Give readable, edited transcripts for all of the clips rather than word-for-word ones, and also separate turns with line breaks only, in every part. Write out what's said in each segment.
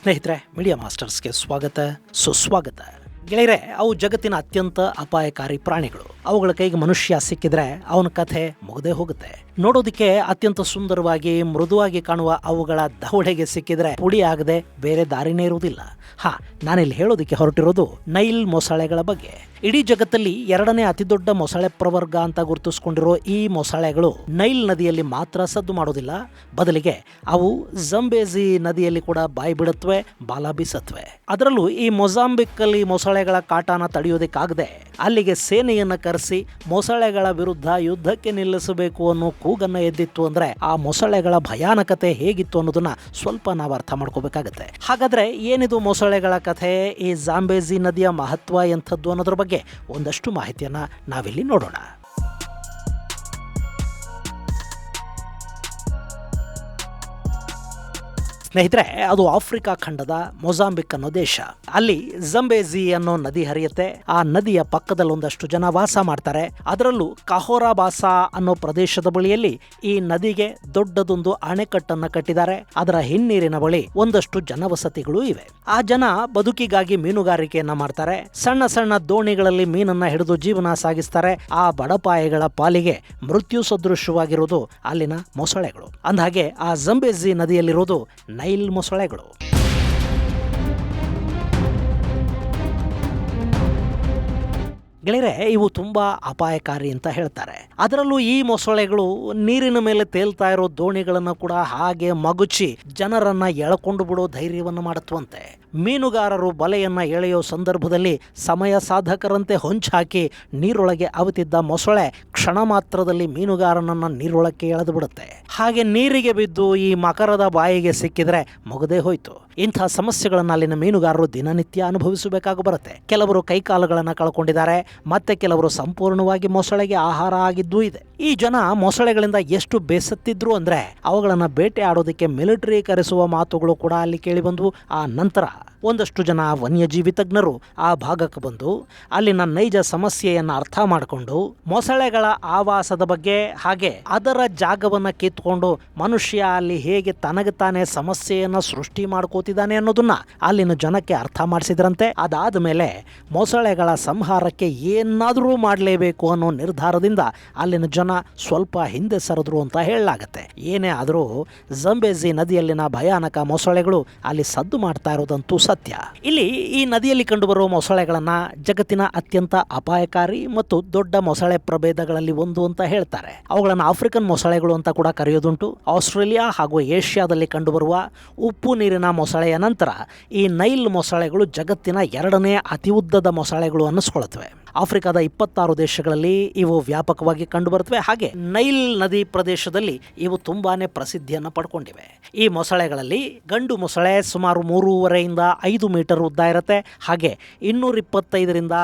ಸ್ನೇಹಿತರೆ, ಮೀಡಿಯಾ ಮಾಸ್ಟರ್ಸ್ಗೆ ಸ್ವಾಗತ, ಸುಸ್ವಾಗತ. ಗೆಳೆಯರೆ, ಅವು ಜಗತ್ತಿನ ಅತ್ಯಂತ ಅಪಾಯಕಾರಿ ಪ್ರಾಣಿಗಳು. ಅವುಗಳ ಕೈಗೆ ಮನುಷ್ಯ ಸಿಕ್ಕಿದ್ರೆ ಅವನ ಕಥೆ ಮುಗದೆ ಹೋಗುತ್ತೆ. ನೋಡೋದಕ್ಕೆ ಅತ್ಯಂತ ಸುಂದರವಾಗಿ ಮೃದುವಾಗಿ ಕಾಣುವ ಅವುಗಳ ದವಡೆಗೆ ಸಿಕ್ಕಿದ್ರೆ ಪುಡಿ ಆಗದೆ ಬೇರೆ ದಾರಿನೇ ಇರುವುದಿಲ್ಲ. ನಾನಿಲ್ಲಿ ಹೇಳೋದಕ್ಕೆ ಹೊರಟಿರೋದು ನೈಲ್ ಮೊಸಳೆಗಳ ಬಗ್ಗೆ. ಇಡೀ ಜಗತ್ತಲ್ಲಿ ಎರಡನೇ ಅತಿ ದೊಡ್ಡ ಮೊಸಳೆ ಪ್ರವರ್ಗ ಅಂತ ಗುರುತಿಸಿಕೊಂಡಿರೋ ಈ ಮೊಸಳೆಗಳು ನೈಲ್ ನದಿಯಲ್ಲಿ ಮಾತ್ರ ಸದ್ದು ಮಾಡೋದಿಲ್ಲ, ಬದಲಿಗೆ ಅವು ಜಂಬೇಜಿ ನದಿಯಲ್ಲಿ ಕೂಡ ಬಾಯಿ ಬಿಡುತ್ತವೆ, ಬಾಲ ಬೀಸತ್ವೆ. ಅದರಲ್ಲೂ ಈ ಮೊಜಾಂಬಿಕ್ ಅಲ್ಲಿ ಮೊಸಳೆಗಳ ಕಾಟನ ತಡೆಯೋದಕ್ಕಾಗದೆ ಅಲ್ಲಿಗೆ ಸೇನೆಯನ್ನ ಕರೆಸಿ ಮೊಸಳೆಗಳ ವಿರುದ್ಧ ಯುದ್ಧಕ್ಕೆ ನಿಲ್ಲಿಸಬೇಕು ಅನ್ನೋ ಕೂಗನ್ನ ಎದ್ದಿತ್ತು ಅಂದ್ರೆ ಆ ಮೊಸಳೆಗಳ ಭಯಾನಕತೆ ಹೇಗಿತ್ತು ಅನ್ನೋದನ್ನ ಸ್ವಲ್ಪ ನಾವು ಅರ್ಥ ಮಾಡ್ಕೋಬೇಕಾಗತ್ತೆ. ಹಾಗಾದ್ರೆ ಏನಿದು ಮೊಸಳೆಗಳ ಕಥೆ, ಈ ಜಾಂಬೇಜಿ ನದಿಯ ಮಹತ್ವ ಎಂಥದ್ದು ಅನ್ನೋದ್ರ ಬಗ್ಗೆ ಒಂದಷ್ಟು ಮಾಹಿತಿಯನ್ನ ನಾವಿಲ್ಲಿ ನೋಡೋಣ. ಸ್ನೇಹಿತರೆ, ಅದು ಆಫ್ರಿಕಾ ಖಂಡದ ಮೊಜಾಂಬಿಕ್ ಅನ್ನೋ ದೇಶ. ಅಲ್ಲಿ ಜಂಬೇಜಿ ಅನ್ನೋ ನದಿ ಹರಿಯುತ್ತೆ. ಆ ನದಿಯ ಪಕ್ಕದಲ್ಲಿ ಒಂದಷ್ಟು ಜನ ವಾಸ ಮಾಡ್ತಾರೆ. ಅದರಲ್ಲೂ ಕಹೋರಾಬಾಸಾ ಅನ್ನೋ ಪ್ರದೇಶದ ಬಳಿಯಲ್ಲಿ ಈ ನದಿಗೆ ದೊಡ್ಡದೊಂದು ಅಣೆಕಟ್ಟನ್ನ ಕಟ್ಟಿದ್ದಾರೆ. ಅದರ ಹಿನ್ನೀರಿನ ಬಳಿ ಒಂದಷ್ಟು ಜನವಸತಿಗಳು ಇವೆ. ಆ ಜನ ಬದುಕಿಗಾಗಿ ಮೀನುಗಾರಿಕೆಯನ್ನ ಮಾಡ್ತಾರೆ. ಸಣ್ಣ ಸಣ್ಣ ದೋಣಿಗಳಲ್ಲಿ ಮೀನನ್ನ ಹಿಡಿದು ಜೀವನ ಸಾಗಿಸ್ತಾರೆ. ಆ ಬಡಪಾಯಿಗಳ ಪಾಲಿಗೆ ಮೃತ್ಯು ಸದೃಶವಾಗಿರುವುದು ಅಲ್ಲಿನ ಮೊಸಳೆಗಳು. ಅಂದಹಾಗೆ ಆ ಜಂಬೇಜಿ ನದಿಯಲ್ಲಿರುವುದು ನೈಲ್ ಮೊಸಳೆಗಳು. ಗೆಳೆಯರೆ, ಇವು ತುಂಬಾ ಅಪಾಯಕಾರಿ ಅಂತ ಹೇಳ್ತಾರೆ. ಅದರಲ್ಲೂ ಈ ಮೊಸಳೆಗಳು ನೀರಿನ ಮೇಲೆ ತೇಲ್ತಾ ಇರೋ ದೋಣಿಗಳನ್ನು ಕೂಡ ಹಾಗೆ ಮಗುಚಿ ಜನರನ್ನ ಎಳಕೊಂಡು ಬಿಡೋ ಧೈರ್ಯವನ್ನು ಮಾಡುತ್ತವಂತೆ. ಮೀನುಗಾರರು ಬಲೆಯನ್ನ ಎಳೆಯೋ ಸಂದರ್ಭದಲ್ಲಿ ಸಮಯ ಸಾಧಕರಂತೆ ಹೊಂಚಾಕಿ ನೀರೊಳಗೆ ಅವಿತಿದ್ದ ಮೊಸಳೆ ಕ್ಷಣ ಮಾತ್ರದಲ್ಲಿ ಮೀನುಗಾರನನ್ನ ನೀರೊಳಕ್ಕೆ ಎಳೆದು ಬಿಡುತ್ತೆ. ಹಾಗೆ ನೀರಿಗೆ ಬಿದ್ದು ಈ ಮಕರದ ಬಾಯಿಗೆ ಸಿಕ್ಕಿದ್ರೆ ಮುಗದೇ ಹೋಯ್ತು. ಇಂಥ ಸಮಸ್ಯೆಗಳನ್ನು ಅಲ್ಲಿನ ಮೀನುಗಾರರು ದಿನನಿತ್ಯ ಅನುಭವಿಸಬೇಕಾಗಿ ಬರುತ್ತೆ. ಕೆಲವರು ಕೈಕಾಲುಗಳನ್ನು ಕಳ್ಕೊಂಡಿದ್ದಾರೆ, ಮತ್ತೆ ಕೆಲವರು ಸಂಪೂರ್ಣವಾಗಿ ಮೊಸಳೆಗೆ ಆಹಾರ ಆಗಿದ್ದೂ ಇದೆ. ಈ ಜನ ಮೊಸಳೆಗಳಿಂದ ಎಷ್ಟು ಬೇಸತ್ತಿದ್ರು ಅಂದ್ರೆ ಅವುಗಳನ್ನ ಬೇಟೆ ಆಡೋದಕ್ಕೆ ಮಿಲಿಟರಿ ಕರೆಸುವ ಮಾತುಗಳು ಕೂಡ ಅಲ್ಲಿ ಕೇಳಿ ಬಂದ್ವು. ಆ ನಂತರ ಒಂದಷ್ಟು ಜನ ವನ್ಯಜೀವಿ ತಜ್ಞರು ಆ ಭಾಗಕ್ಕೆ ಬಂದು ಅಲ್ಲಿನ ನೈಜ ಸಮಸ್ಯೆಯನ್ನ ಅರ್ಥ ಮಾಡಿಕೊಂಡು ಮೊಸಳೆಗಳ ಆವಾಸದ ಬಗ್ಗೆ ಹಾಗೆ ಅದರ ಜಾಗವನ್ನ ಕಿತ್ಕೊಂಡು ಮನುಷ್ಯ ಅಲ್ಲಿ ಹೇಗೆ ತನಗೆ ತಾನೇ ಸಮಸ್ಯೆಯನ್ನ ಸೃಷ್ಟಿ ಮಾಡ್ಕೋತಿದ್ದಾನೆ ಅನ್ನೋದನ್ನ ಅಲ್ಲಿನ ಜನಕ್ಕೆ ಅರ್ಥ ಮಾಡಿಸಿದ್ರಂತೆ. ಅದಾದ ಮೇಲೆ ಮೊಸಳೆಗಳ ಸಂಹಾರಕ್ಕೆ ಏನಾದರೂ ಮಾಡಲೇಬೇಕು ಅನ್ನೋ ನಿರ್ಧಾರದಿಂದ ಅಲ್ಲಿನ ಜನ ಸ್ವಲ್ಪ ಹಿಂದೆ ಸರಿದ್ರು ಅಂತ ಹೇಳಲಾಗತ್ತೆ. ಏನೇ ಆದರೂ ಜಂಬೇಜಿ ನದಿಯಲ್ಲಿನ ಭಯಾನಕ ಮೊಸಳೆಗಳು ಅಲ್ಲಿ ಸದ್ದು ಮಾಡ್ತಾ ಇರೋದಂತೂ ಸತ್ಯ. ಇಲ್ಲಿ ಈ ನದಿಯಲ್ಲಿ ಕಂಡುಬರುವ ಮೊಸಳೆಗಳನ್ನ ಜಗತ್ತಿನ ಅತ್ಯಂತ ಅಪಾಯಕಾರಿ ಮತ್ತು ದೊಡ್ಡ ಮೊಸಳೆ ಪ್ರಭೇದಗಳಲ್ಲಿ ಒಂದು ಅಂತ ಹೇಳ್ತಾರೆ. ಅವುಗಳನ್ನು ಆಫ್ರಿಕನ್ ಮೊಸಳೆಗಳು ಅಂತ ಕೂಡ ಕರೆಯೋದುಂಟು. ಆಸ್ಟ್ರೇಲಿಯಾ ಹಾಗೂ ಏಷ್ಯಾದಲ್ಲಿ ಕಂಡುಬರುವ ಉಪ್ಪು ನೀರಿನ ಮೊಸಳೆಯ ನಂತರ ಈ ನೈಲ್ ಮೊಸಳೆಗಳು ಜಗತ್ತಿನ ಎರಡನೇ ಅತಿ ಉದ್ದದ ಮೊಸಳೆಗಳು ಅನ್ನಿಸ್ಕೊಳ್ಳುತ್ತವೆ. ಆಫ್ರಿಕಾದ 26 ದೇಶಗಳಲ್ಲಿ ಇವು ವ್ಯಾಪಕವಾಗಿ ಕಂಡುಬರುತ್ತವೆ. ಹಾಗೆ ನೈಲ್ ನದಿ ಪ್ರದೇಶದಲ್ಲಿ ಇವು ತುಂಬಾನೇ ಪ್ರಸಿದ್ಧಿಯನ್ನು ಪಡ್ಕೊಂಡಿವೆ. ಈ ಮೊಸಳೆಗಳಲ್ಲಿ ಗಂಡು ಮೊಸಳೆ ಸುಮಾರು 3.5 5 ಮೀಟರ್ ಉದ್ದ ಇರುತ್ತೆ. ಹಾಗೆ 225ರಿಂದ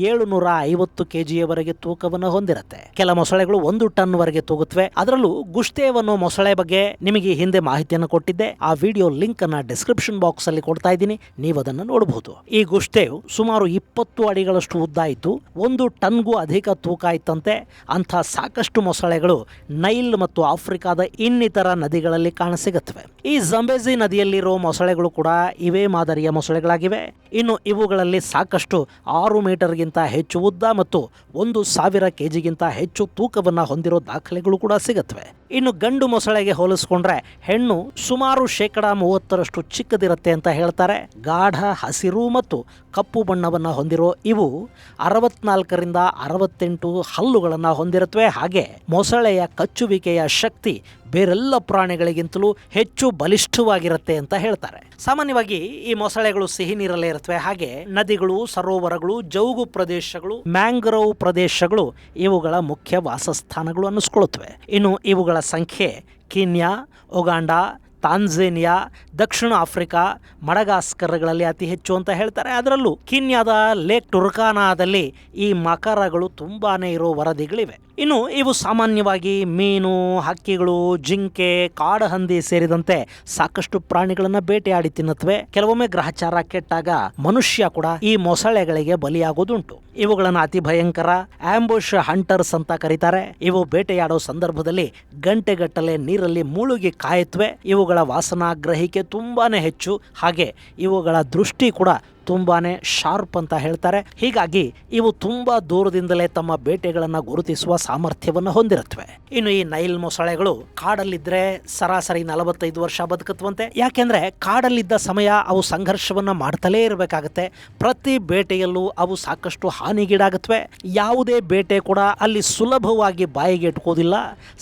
750 kgಯವರೆಗೆ ತೂಕವನ್ನು ಹೊಂದಿರುತ್ತೆ. ಕೆಲ ಮೊಸಳೆಗಳು 1 ಟನ್ ವರೆಗೆ ತೂಗುತ್ತವೆ. ಅದರಲ್ಲೂ ಗುಷ್ಟೇವ್ ಅನ್ನೋ ಮೊಸಳೆ ಬಗ್ಗೆ ನಿಮಗೆ ಹಿಂದೆ ಮಾಹಿತಿಯನ್ನು ಕೊಟ್ಟಿದ್ದೆ. ಆ ವಿಡಿಯೋ ಲಿಂಕ್ ಅನ್ನ ಡಿಸ್ಕ್ರಿಪ್ಷನ್ ಬಾಕ್ಸ್ ಅಲ್ಲಿ ಕೊಡ್ತಾ ಇದ್ದೀನಿ, ನೀವು ಅದನ್ನು ನೋಡಬಹುದು. ಈ ಗುಷ್ಟೇವ್ ಸುಮಾರು 20 ಅಡಿಗಳಷ್ಟು ಉದ್ದ ಇದ್ದು 1 ಟನ್ಗೂ ಅಧಿಕ ತೂಕ ಇತ್ತಂತೆ. ಅಂಥ ಸಾಕಷ್ಟು ಮೊಸಳೆಗಳು ನೈಲ್ ಮತ್ತು ಆಫ್ರಿಕಾದ ಇನ್ನಿತರ ನದಿಗಳಲ್ಲಿ ಕಾಣಸಿಗುತ್ತವೆ. ಈ ಜಂಬೇಜಿ ನದಿಯಲ್ಲಿರೋ ಮೊಸಳೆಗಳು ಕೂಡ ಇವೇ ಮಾದರಿಯ ಮೊಸಳೆಗಳಾಗಿವೆ. ಇನ್ನು ಇವುಗಳಲ್ಲಿ ಸಾಕಷ್ಟು 6 ಮೀಟರ್ಗಿಂತ ಹೆಚ್ಚು ಉದ್ದ ಮತ್ತು 1000 kgಗಿಂತ ಹೆಚ್ಚು ತೂಕವನ್ನು ಹೊಂದಿರೋ ದಾಖಲೆಗಳು ಕೂಡ ಸಿಗುತ್ತವೆ. ಇನ್ನು ಗಂಡು ಮೊಸಳೆಗೆ ಹೋಲಿಸ್ಕೊಂಡ್ರೆ ಹೆಣ್ಣು ಸುಮಾರು 30% ಚಿಕ್ಕದಿರುತ್ತೆ ಅಂತ ಹೇಳ್ತಾರೆ. ಗಾಢ ಹಸಿರು ಮತ್ತು ಕಪ್ಪು ಬಣ್ಣವನ್ನು ಹೊಂದಿರೋ ಇವು 64ರಿಂದ 68 ಹಲ್ಲುಗಳನ್ನು ಹೊಂದಿರುತ್ತವೆ. ಹಾಗೆ ಮೊಸಳೆಯ ಕಚ್ಚುವಿಕೆಯ ಶಕ್ತಿ ಬೇರೆಲ್ಲ ಪ್ರಾಣಿಗಳಿಗಿಂತಲೂ ಹೆಚ್ಚು ಬಲಿಷ್ಠವಾಗಿರುತ್ತೆ ಅಂತ ಹೇಳ್ತಾರೆ. ಸಾಮಾನ್ಯವಾಗಿ ಈ ಮೊಸಳೆಗಳು ಸಿಹಿ ನೀರಲ್ಲೇ ಇರುತ್ತವೆ. ಹಾಗೆ ನದಿಗಳು, ಸರೋವರಗಳು, ಜೌಗು ಪ್ರದೇಶಗಳು, ಮ್ಯಾಂಗ್ರೋವ್ ಪ್ರದೇಶಗಳು ಇವುಗಳ ಮುಖ್ಯ ವಾಸಸ್ಥಾನಗಳು ಅನ್ನಿಸ್ಕೊಳ್ಳುತ್ತವೆ. ಇನ್ನು ಇವುಗಳ ಸಂಖ್ಯೆ ಕೀನ್ಯಾ, ಉಗಾಂಡಾ, ತಾಂಜೇನಿಯಾ, ದಕ್ಷಿಣ ಆಫ್ರಿಕಾ, ಮಡಗಾಸ್ಕರ್ಗಳಲ್ಲಿ ಅತಿ ಹೆಚ್ಚು ಅಂತ ಹೇಳ್ತಾರೆ. ಅದರಲ್ಲೂ ಕೀನ್ಯಾದ ಲೇಕ್ ಟುರ್ಕಾನಾದಲ್ಲಿ ಈ ಮಕರಗಳು ತುಂಬಾನೇ ಇರೋ ವರದಿಗಳಿವೆ. ಇನ್ನು ಇವು ಸಾಮಾನ್ಯವಾಗಿ ಮೀನು, ಹಕ್ಕಿಗಳು, ಜಿಂಕೆ, ಕಾಡಹಂದಿ ಸೇರಿದಂತೆ ಸಾಕಷ್ಟು ಪ್ರಾಣಿಗಳನ್ನ ಬೇಟೆಯಾಡಿ ತಿನ್ನುತ್ತವೆ. ಕೆಲವೊಮ್ಮೆ ಗ್ರಹಚಾರ ಕೆಟ್ಟಾಗ ಮನುಷ್ಯ ಕೂಡ ಈ ಮೊಸಳೆಗಳಿಗೆ ಬಲಿಯಾಗೋದುಂಟು. ಇವುಗಳನ್ನು ಅತಿ ಭಯಂಕರ ಆಂಬುಷ್ ಹಂಟರ್ಸ್ ಅಂತ ಕರೀತಾರೆ. ಇವು ಬೇಟೆಯಾಡೋ ಸಂದರ್ಭದಲ್ಲಿ ಗಂಟೆಗಟ್ಟಲೆ ನೀರಲ್ಲಿ ಮುಳುಗಿ ಕಾಯುತ್ತವೆ. ಇವುಗಳ ವಾಸನಾ ಗ್ರಹಿಕೆ ತುಂಬಾನೇ ಹೆಚ್ಚು. ಹಾಗೆ ಇವುಗಳ ದೃಷ್ಟಿ ಕೂಡ ತುಂಬಾನೇ ಶಾರ್ಪ್ ಅಂತ ಹೇಳ್ತಾರೆ. ಹೀಗಾಗಿ ಇವು ತುಂಬಾ ದೂರದಿಂದಲೇ ತಮ್ಮ ಬೇಟೆಗಳನ್ನ ಗುರುತಿಸುವ ಸಾಮರ್ಥ್ಯವನ್ನು ಹೊಂದಿರುತ್ತವೆ. ಇನ್ನು ಈ ನೈಲ್ ಮೊಸಳೆಗಳು ಕಾಡಲ್ಲಿದ್ರೆ ಸರಾಸರಿ 45 ವರ್ಷ ಬದುಕುತ್ತವಂತೆ. ಯಾಕೆಂದ್ರೆ ಕಾಡಲ್ಲಿದ್ದ ಸಮಯ ಅವು ಸಂಘರ್ಷವನ್ನ ಮಾಡ್ತಲೇ ಇರಬೇಕಾಗತ್ತೆ. ಪ್ರತಿ ಬೇಟೆಯಲ್ಲೂ ಅವು ಸಾಕಷ್ಟು ಹಾನಿಗೀಡಾಗುತ್ತವೆ. ಯಾವುದೇ ಬೇಟೆ ಕೂಡ ಅಲ್ಲಿ ಸುಲಭವಾಗಿ ಬಾಯಿಗೆ ಇಟ್ಕೋದಿಲ್ಲ.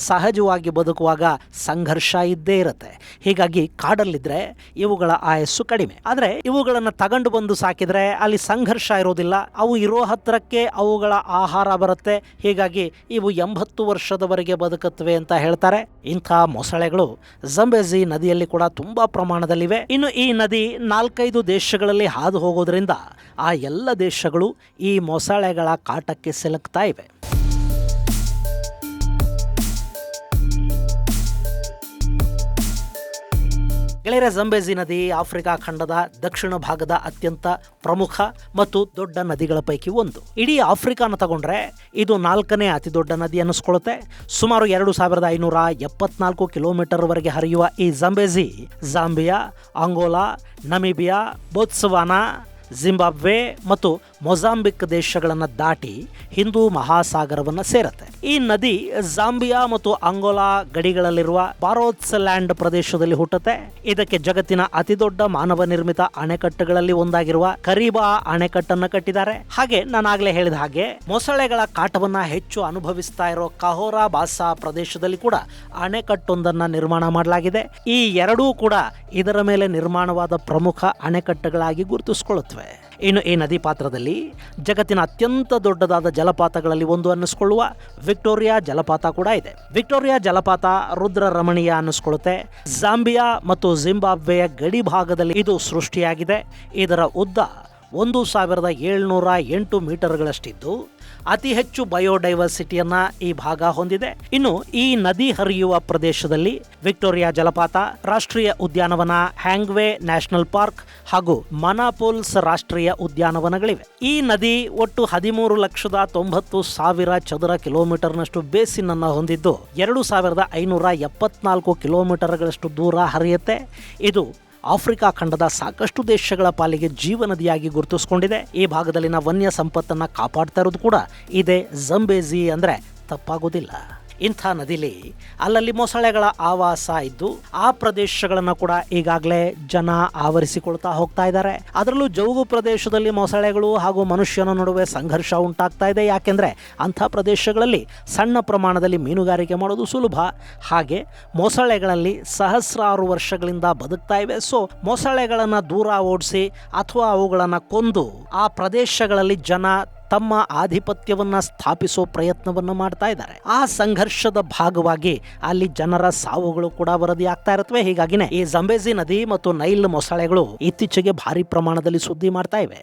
ಸಹಜವಾಗಿ ಬದುಕುವಾಗ ಸಂಘರ್ಷ ಇದ್ದೇ ಇರುತ್ತೆ. ಹೀಗಾಗಿ ಕಾಡಲ್ಲಿದ್ರೆ ಇವುಗಳ ಆಯಸ್ಸು ಕಡಿಮೆ. ಆದ್ರೆ ಇವುಗಳನ್ನ ತಗೊಂಡು ಬಂದು ಸಾಕಿದ್ರೆ ಅಲ್ಲಿ ಸಂಘರ್ಷ ಇರೋದಿಲ್ಲ. ಅವು ಇರೋ ಹತ್ರಕ್ಕೆ ಅವುಗಳ ಆಹಾರ ಬರುತ್ತೆ. ಹೀಗಾಗಿ ಇವು 80 ವರ್ಷದವರೆಗೆ ಬದುಕುತ್ತವೆ ಅಂತ ಹೇಳ್ತಾರೆ. ಇಂಥ ಮೊಸಳೆಗಳು ಜಂಬೇಜಿ ನದಿಯಲ್ಲಿ ಕೂಡ ತುಂಬಾ ಪ್ರಮಾಣದಲ್ಲಿವೆ. ಇನ್ನು ಈ ನದಿ 4-5 ದೇಶಗಳಲ್ಲಿ ಹಾದು ಹೋಗೋದ್ರಿಂದ ಆ ಎಲ್ಲ ದೇಶಗಳು ಈ ಮೊಸಳೆಗಳ ಕಾಟಕ್ಕೆ ಸಿಲುಕ್ತಾ ಇವೆ. ಗೆಳೆಯರೆ, ಜಂಬೇಜಿ ನದಿ ಆಫ್ರಿಕಾ ಖಂಡದ ದಕ್ಷಿಣ ಭಾಗದ ಅತ್ಯಂತ ಪ್ರಮುಖ ಮತ್ತು ದೊಡ್ಡ ನದಿಗಳ ಪೈಕಿ ಒಂದು. ಇಡೀ ಆಫ್ರಿಕಾನ ತಗೊಂಡ್ರೆ ಇದು 4ನೇ ಅತಿ ದೊಡ್ಡ ನದಿ ಅನ್ನಿಸ್ಕೊಳ್ಳುತ್ತೆ. ಸುಮಾರು 2574 ಕಿಲೋಮೀಟರ್ ವರೆಗೆ ಹರಿಯುವ ಈ ಜಂಬೇಜಿ ಜಾಂಬಿಯಾ, ಅಂಗೋಲಾ, ನಮಿಬಿಯಾ, ಬೋತ್ಸವಾನಾ, ಜಿಂಬಾಬ್ವೆ ಮತ್ತು ಮೊಜಾಂಬಿಕ್ ದೇಶಗಳನ್ನು ದಾಟಿ ಹಿಂದೂ ಮಹಾಸಾಗರವನ್ನು ಸೇರುತ್ತೆ. ಈ ನದಿ ಜಾಂಬಿಯಾ ಮತ್ತು ಅಂಗೋಲಾ ಗಡಿಗಳಲ್ಲಿರುವ ಬಾರೋತ್ಸ್ ಲ್ಯಾಂಡ್ ಪ್ರದೇಶದಲ್ಲಿ ಹುಟ್ಟುತ್ತೆ. ಇದಕ್ಕೆ ಜಗತ್ತಿನ ಅತಿ ದೊಡ್ಡ ಮಾನವ ನಿರ್ಮಿತ ಅಣೆಕಟ್ಟುಗಳಲ್ಲಿ ಒಂದಾಗಿರುವ ಕರೀಬಾ ಅಣೆಕಟ್ಟನ್ನು ಕಟ್ಟಿದ್ದಾರೆ. ಹಾಗೆ ನಾನಾಗಲೇ ಹೇಳಿದ ಹಾಗೆ ಮೊಸಳೆಗಳ ಕಾಟವನ್ನ ಹೆಚ್ಚು ಅನುಭವಿಸ್ತಾ ಇರೋ ಕಹೋರಾ ಬಾಸಾ ಪ್ರದೇಶದಲ್ಲಿ ಕೂಡ ಅಣೆಕಟ್ಟೊಂದನ್ನ ನಿರ್ಮಾಣ ಮಾಡಲಾಗಿದೆ. ಈ ಎರಡೂ ಕೂಡ ಇದರ ಮೇಲೆ ನಿರ್ಮಾಣವಾದ ಪ್ರಮುಖ ಅಣೆಕಟ್ಟುಗಳಾಗಿ ಗುರುತಿಸಿಕೊಳ್ಳುತ್ತವೆ. ಇನ್ನು ಈ ನದಿ ಪಾತ್ರದಲ್ಲಿ ಜಗತ್ತಿನ ಅತ್ಯಂತ ದೊಡ್ಡದಾದ ಜಲಪಾತಗಳಲ್ಲಿ ಒಂದು ಅನ್ನಿಸ್ಕೊಳ್ಳುವ ವಿಕ್ಟೋರಿಯಾ ಜಲಪಾತ ಕೂಡ ಇದೆ. ವಿಕ್ಟೋರಿಯಾ ಜಲಪಾತ ರುದ್ರ ರಮಣೀಯ ಅನ್ನಿಸ್ಕೊಳ್ಳುತ್ತೆ. ಜಾಂಬಿಯಾ ಮತ್ತು ಜಿಂಬಾಬ್ವೆಯ ಗಡಿ ಭಾಗದಲ್ಲಿ ಇದು ಸೃಷ್ಟಿಯಾಗಿದೆ. ಇದರ ಉದ್ದ 1708 ಮೀಟರ್ಗಳಷ್ಟಿದ್ದು ಅತಿ ಹೆಚ್ಚು ಬಯೋಡೈವರ್ಸಿಟಿಯನ್ನ ಈ ಭಾಗ ಹೊಂದಿದೆ. ಇನ್ನು ಈ ನದಿ ಹರಿಯುವ ಪ್ರದೇಶದಲ್ಲಿ ವಿಕ್ಟೋರಿಯಾ ಜಲಪಾತ, ರಾಷ್ಟ್ರೀಯ ಉದ್ಯಾನವನ, ಹ್ಯಾಂಗ್ವೆ ನ್ಯಾಷನಲ್ ಪಾರ್ಕ್ ಹಾಗೂ ಮನಾಪೋಲ್ಸ್ ರಾಷ್ಟ್ರೀಯ ಉದ್ಯಾನವನಗಳಿವೆ. ಈ ನದಿ ಒಟ್ಟು 13,90,000 ಚದರ ಕಿಲೋಮೀಟರ್ನಷ್ಟು ಬೇಸಿನ್ ಅನ್ನು ಹೊಂದಿದ್ದು 2,574 ಕಿಲೋಮೀಟರ್ಗಳಷ್ಟು ದೂರ ಹರಿಯುತ್ತೆ. ಇದು ಆಫ್ರಿಕಾ ಖಂಡದ ಸಾಕಷ್ಟು ದೇಶಗಳ ಪಾಲಿಗೆ ಜೀವನದಿಯಾಗಿ ಗುರುತಿಸಿಕೊಂಡಿದೆ. ಈ ಭಾಗದಲ್ಲಿನ ವನ್ಯ ಸಂಪತ್ತನ್ನು ಕಾಪಾಡ್ತಾ ಇರೋದು ಕೂಡ ಇದೇ ಜಂಬೇಜಿ ಅಂದರೆ ತಪ್ಪಾಗೋದಿಲ್ಲ. ಇಂಥ ನದಿಲಿ ಅಲ್ಲಲ್ಲಿ ಮೊಸಳೆಗಳ ಆವಾಸ ಇದ್ದು ಆ ಪ್ರದೇಶಗಳನ್ನು ಕೂಡ ಈಗಾಗಲೇ ಜನ ಆವರಿಸಿಕೊಳ್ತಾ ಹೋಗ್ತಾ ಇದ್ದಾರೆ. ಅದರಲ್ಲೂ ಜೌಗು ಪ್ರದೇಶದಲ್ಲಿ ಮೊಸಳೆಗಳು ಹಾಗೂ ಮನುಷ್ಯನ ನಡುವೆ ಸಂಘರ್ಷ ಉಂಟಾಗ್ತಾ ಇದೆ. ಯಾಕೆಂದರೆ ಅಂಥ ಪ್ರದೇಶಗಳಲ್ಲಿ ಸಣ್ಣ ಪ್ರಮಾಣದಲ್ಲಿ ಮೀನುಗಾರಿಕೆ ಮಾಡೋದು ಸುಲಭ. ಹಾಗೆ ಮೊಸಳೆಗಳಲ್ಲಿ ಸಹಸ್ರಾರು ವರ್ಷಗಳಿಂದ ಬದುಕ್ತಾ ಇವೆ. ಸೊ ಮೊಸಳೆಗಳನ್ನು ದೂರ ಓಡಿಸಿ ಅಥವಾ ಅವುಗಳನ್ನು ಕೊಂದು ಆ ಪ್ರದೇಶಗಳಲ್ಲಿ ಜನ ತಮ್ಮ ಆಧಿಪತ್ಯವನ್ನ ಸ್ಥಾಪಿಸೋ ಪ್ರಯತ್ನವನ್ನು ಮಾಡ್ತಾ ಇದ್ದಾರೆ. ಆ ಸಂಘರ್ಷದ ಭಾಗವಾಗಿ ಅಲ್ಲಿ ಜನರ ಸಾವುಗಳು ಕೂಡ ವರದಿ ಆಗ್ತಾ ಇರುತ್ತವೆ. ಹೀಗಾಗಿನೇ ಈ ಜಂಬೇಜಿ ನದಿ ಮತ್ತು ನೈಲ್ ಮೊಸಳೆಗಳು ಇತ್ತೀಚೆಗೆ ಭಾರಿ ಪ್ರಮಾಣದಲ್ಲಿ ಸುದ್ದಿ ಮಾಡ್ತಾ ಇವೆ.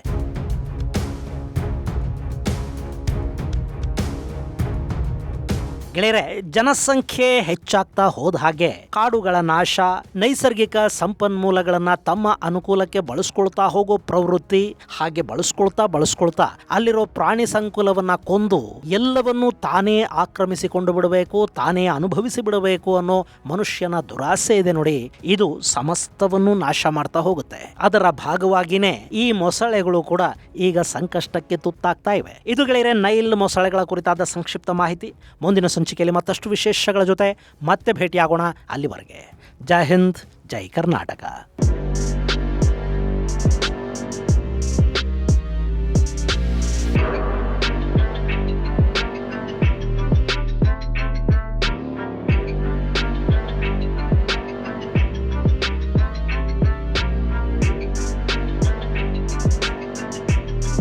ಗೆಳೆಯರೆ, ಜನಸಂಖ್ಯೆ ಹೆಚ್ಚಾಗ್ತಾ ಹೋದ ಹಾಗೆ ಕಾಡುಗಳ ನಾಶ, ನೈಸರ್ಗಿಕ ಸಂಪನ್ಮೂಲಗಳನ್ನ ತಮ್ಮ ಅನುಕೂಲಕ್ಕೆ ಬಳಸ್ಕೊಳ್ತಾ ಹೋಗೋ ಪ್ರವೃತ್ತಿ, ಹಾಗೆ ಬಳಸ್ಕೊಳ್ತಾ ಅಲ್ಲಿರೋ ಪ್ರಾಣಿ ಸಂಕುಲವನ್ನ ಕೊಂದು ಎಲ್ಲವನ್ನೂ ತಾನೇ ಆಕ್ರಮಿಸಿಕೊಂಡು ಬಿಡಬೇಕು, ತಾನೇ ಅನುಭವಿಸಿ ಬಿಡಬೇಕು ಅನ್ನೋ ಮನುಷ್ಯನ ದುರಾಸೆ ಇದೆ ನೋಡಿ. ಇದು ಸಮಸ್ತವನ್ನು ನಾಶ ಮಾಡ್ತಾ ಹೋಗುತ್ತೆ. ಅದರ ಭಾಗವಾಗಿನೇ ಈ ಮೊಸಳೆಗಳು ಕೂಡ ಈಗ ಸಂಕಷ್ಟಕ್ಕೆ ತುತ್ತಾಗ್ತಾ ಇವೆ. ಇದು ಗೆಳೆಯರೆ ನೈಲ್ ಮೊಸಳೆಗಳ ಕುರಿತಾದ ಸಂಕ್ಷಿಪ್ತ ಮಾಹಿತಿ. ಮುಂದಿನ ಸಂಚಿಕೆಯಲ್ಲಿ ಮತ್ತಷ್ಟು ವಿಶೇಷಗಳ ಜೊತೆ ಮತ್ತೆ ಭೇಟಿಯಾಗೋಣ. ಅಲ್ಲಿವರೆಗೆ ಜೈ ಹಿಂದ್, ಜೈ ಕರ್ನಾಟಕ.